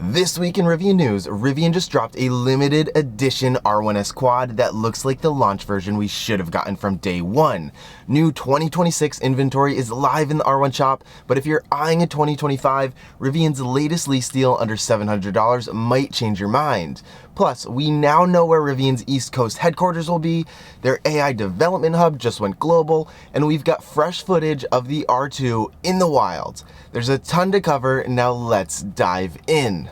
This week in Rivian news, Rivian just dropped a limited edition R1S quad that looks like the launch version we should have gotten from day one. New 2026 inventory is live in the R1 shop, but if you're eyeing a 2025, Rivian's latest lease deal under $700 might change your mind. Plus, we now know where Rivian's East Coast headquarters will be, their AI development hub just went global, and we've got fresh footage of the R2 in the wild. There's a ton to cover, now let's dive in.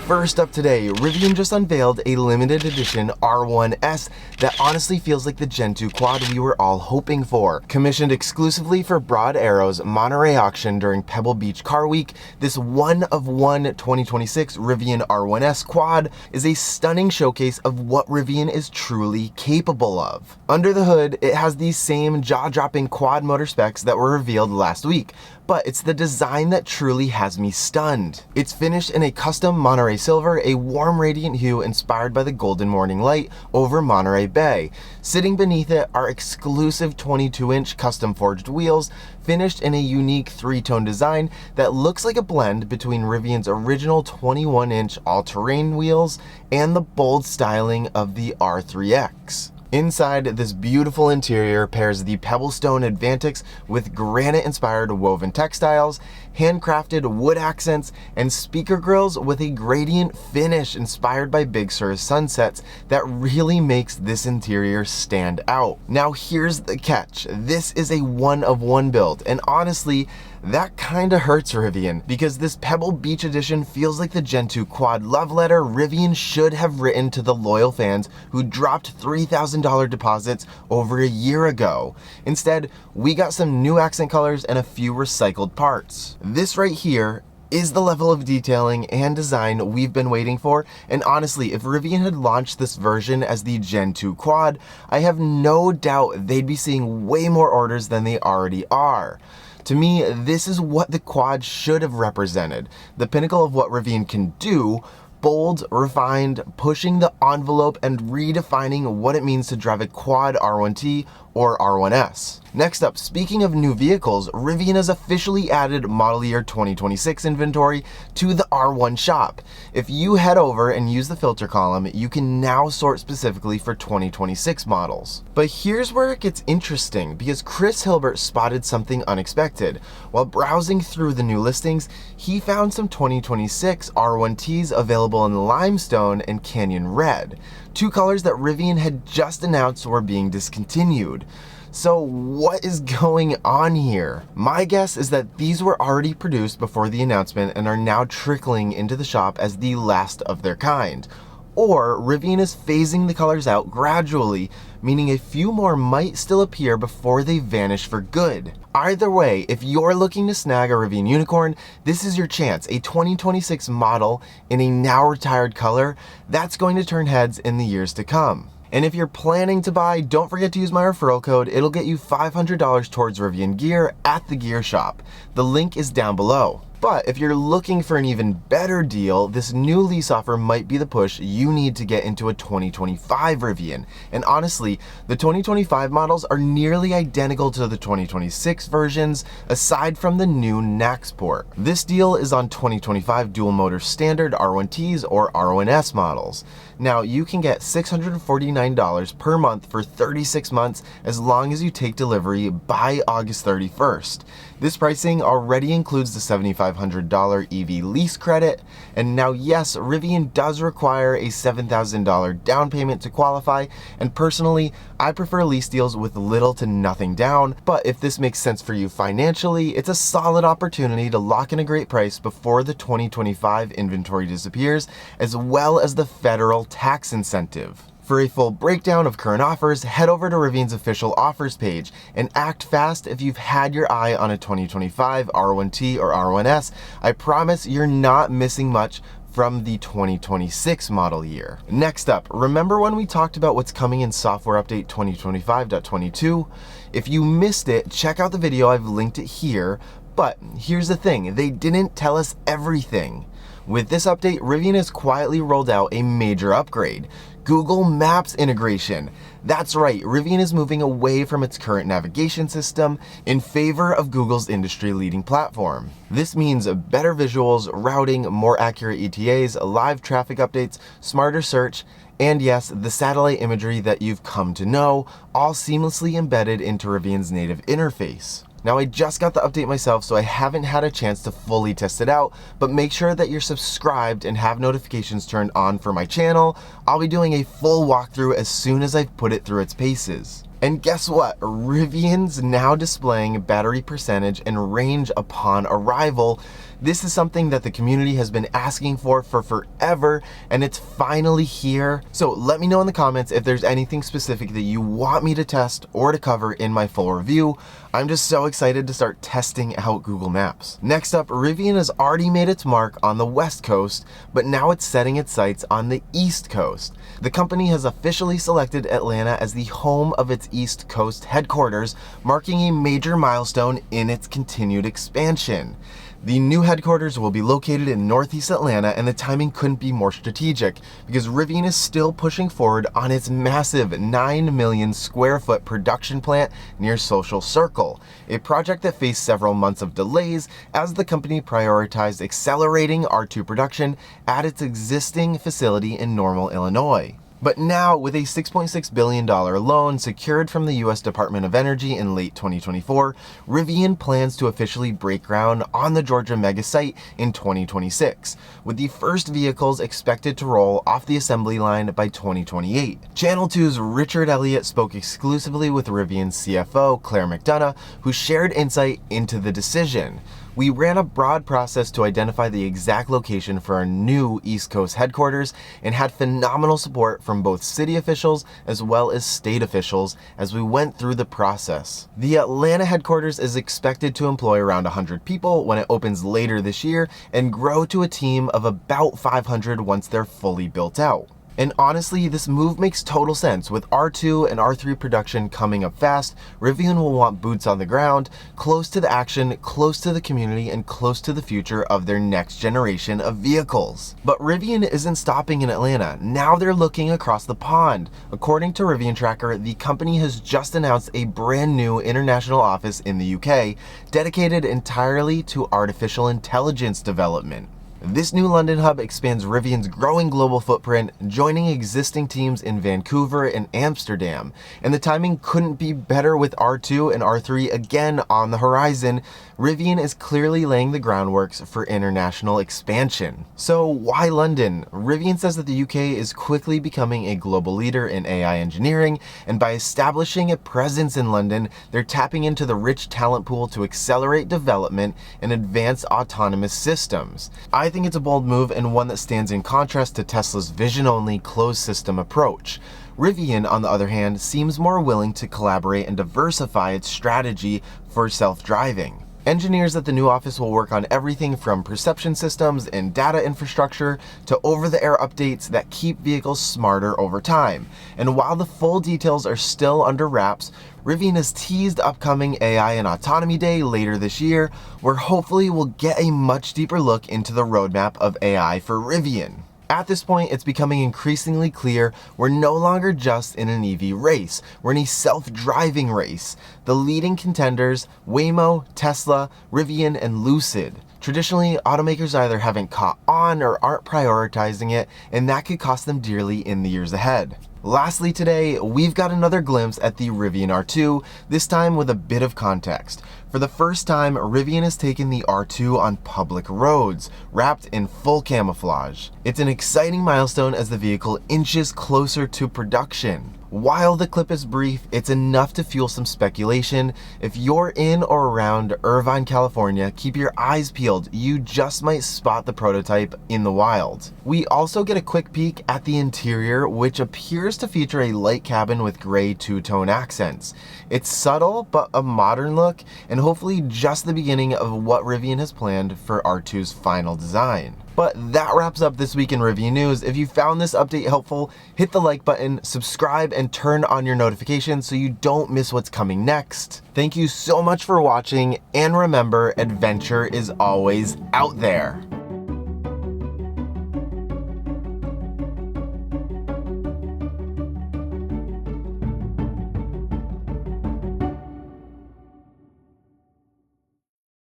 First up today, Rivian just unveiled a limited edition R1S that honestly feels like the Gen 2 quad we were all hoping for. Commissioned exclusively for Broad Arrow's Monterey auction during Pebble Beach Car Week, this one-of-one 2026 Rivian R1S quad is a stunning showcase of what Rivian is truly capable of. Under the hood, it has these same jaw-dropping quad motor specs that were revealed last week, but it's the design that truly has me stunned. It's finished in a custom Monterey silver, a warm radiant hue inspired by the golden morning light over Monterey Bay. Sitting beneath it are exclusive 22-inch custom forged wheels, finished in a unique three-tone design that looks like a blend between Rivian's original 21-inch all-terrain wheels and the bold styling of the R3X. Inside, this beautiful interior pairs the Pebblestone Advantix with granite-inspired woven textiles, handcrafted wood accents, and speaker grills with a gradient finish inspired by Big Sur's sunsets that really makes this interior stand out. Now here's the catch. This is a one-of-one build, and honestly, that kinda hurts Rivian, because this Pebble Beach edition feels like the Gen 2 quad love letter Rivian should have written to the loyal fans who dropped $3,000 deposits over a year ago. Instead, we got some new accent colors and a few recycled parts. This right here is the level of detailing and design we've been waiting for, and honestly, if Rivian had launched this version as the Gen 2 quad, I have no doubt they'd be seeing way more orders than they already are. To me, this is what the quad should have represented, the pinnacle of what Rivian can do: bold, refined, pushing the envelope, and redefining what it means to drive a quad R1T or R1S. Next up, speaking of new vehicles, Rivian has officially added model year 2026 inventory to the R1 shop. If you head over and use the filter column, you can now sort specifically for 2026 models. But here's where it gets interesting, because Chris Hilbert spotted something unexpected. While browsing through the new listings, he found some 2026 R1Ts available in limestone and canyon red, two colors that Rivian had just announced were being discontinued. So what is going on here? My guess is that these were already produced before the announcement and are now trickling into the shop as the last of their kind. Or Rivian is phasing the colors out gradually, meaning a few more might still appear before they vanish for good. Either way, if you're looking to snag a Rivian unicorn, this is your chance. A 2026 model in a now retired color that's going to turn heads in the years to come. And if you're planning to buy, don't forget to use my referral code. It'll get you $500 towards Rivian gear at the gear shop. The link is down below. But if you're looking for an even better deal, this new lease offer might be the push you need to get into a 2025 Rivian. And honestly, the 2025 models are nearly identical to the 2026 versions, aside from the new NACS port. This deal is on 2025 dual motor standard R1Ts or R1S models. Now, you can get $649 per month for 36 months as long as you take delivery by August 31st. This pricing already includes the $7,500 EV lease credit, and now yes, Rivian does require a $7,000 down payment to qualify, and personally, I prefer lease deals with little to nothing down, but if this makes sense for you financially, it's a solid opportunity to lock in a great price before the 2025 inventory disappears, as well as the federal tax incentive. For a full breakdown of current offers, head over to Rivian's official offers page and act fast if you've had your eye on a 2025 R1T or R1S. I promise you're not missing much from the 2026 model year. Next up, remember when we talked about what's coming in software update 2025.22? If you missed it, check out the video, I've linked it here. But here's the thing, they didn't tell us everything. With this update, Rivian has quietly rolled out a major upgrade: Google Maps integration. That's right, Rivian is moving away from its current navigation system in favor of Google's industry-leading platform. This means better visuals, routing, more accurate ETAs, live traffic updates, smarter search, and yes, the satellite imagery that you've come to know, all seamlessly embedded into Rivian's native interface. Now, I just got the update myself, so I haven't had a chance to fully test it out, but make sure that you're subscribed and have notifications turned on for my channel. I'll be doing a full walkthrough as soon as I've put it through its paces. And guess what? Rivian's now displaying battery percentage and range upon arrival. This is something that the community has been asking for forever, and it's finally here. So let me know in the comments if there's anything specific that you want me to test or to cover in my full review. I'm just so excited to start testing out Google Maps. Next up, Rivian has already made its mark on the West Coast, but now it's setting its sights on the East Coast. The company has officially selected Atlanta as the home of its East Coast headquarters, marking a major milestone in its continued expansion. The new headquarters will be located in Northeast Atlanta, and the timing couldn't be more strategic because Rivian is still pushing forward on its massive 9 million square foot production plant near Social Circle, a project that faced several months of delays as the company prioritized accelerating R2 production at its existing facility in Normal, Illinois. But now, with a $6.6 billion loan secured from the US Department of Energy in late 2024, Rivian plans to officially break ground on the Georgia mega site in 2026, with the first vehicles expected to roll off the assembly line by 2028. Channel 2's Richard Elliott spoke exclusively with Rivian's CFO, Claire McDonough, who shared insight into the decision. We ran a broad process to identify the exact location for our new East Coast headquarters and had phenomenal support from both city officials as well as state officials as we went through the process. The Atlanta headquarters is expected to employ around 100 people when it opens later this year and grow to a team of about 500 once they're fully built out. And honestly, this move makes total sense. With R2 and R3 production coming up fast, Rivian will want boots on the ground, close to the action, close to the community, and close to the future of their next generation of vehicles. But Rivian isn't stopping in Atlanta. Now they're looking across the pond. According to Rivian Tracker, the company has just announced a brand new international office in the UK dedicated entirely to artificial intelligence development. This new London hub expands Rivian's growing global footprint, joining existing teams in Vancouver and Amsterdam. And the timing couldn't be better with R2 and R3 again on the horizon. Rivian is clearly laying the groundworks for international expansion. So why London? Rivian says that the UK is quickly becoming a global leader in AI engineering, and by establishing a presence in London, they're tapping into the rich talent pool to accelerate development and advance autonomous systems. I think it's a bold move and one that stands in contrast to Tesla's vision-only closed system approach. Rivian, on the other hand, seems more willing to collaborate and diversify its strategy for self-driving. Engineers at the new office will work on everything from perception systems and data infrastructure to over-the-air updates that keep vehicles smarter over time. And while the full details are still under wraps, Rivian has teased upcoming AI and Autonomy Day later this year, where hopefully we'll get a much deeper look into the roadmap of AI for Rivian. At this point, it's becoming increasingly clear we're no longer just in an EV race, we're in a self-driving race. The leading contenders, Waymo, Tesla, Rivian, and Lucid. Traditionally, automakers either haven't caught on or aren't prioritizing it, and that could cost them dearly in the years ahead. Lastly today, we've got another glimpse at the Rivian R2, this time with a bit of context. For the first time, Rivian has taken the R2 on public roads, wrapped in full camouflage. It's an exciting milestone as the vehicle inches closer to production. While the clip is brief, it's enough to fuel some speculation. If you're in or around Irvine, California, keep your eyes peeled. You just might spot the prototype in the wild. We also get a quick peek at the interior, which appears to feature a light cabin with gray two-tone accents. It's subtle, but a modern look, and hopefully just the beginning of what Rivian has planned for R2's final design. But that wraps up this week in Rivian news. If you found this update helpful, hit the like button, subscribe, and turn on your notifications so you don't miss what's coming next. Thank you so much for watching, and remember, adventure is always out there.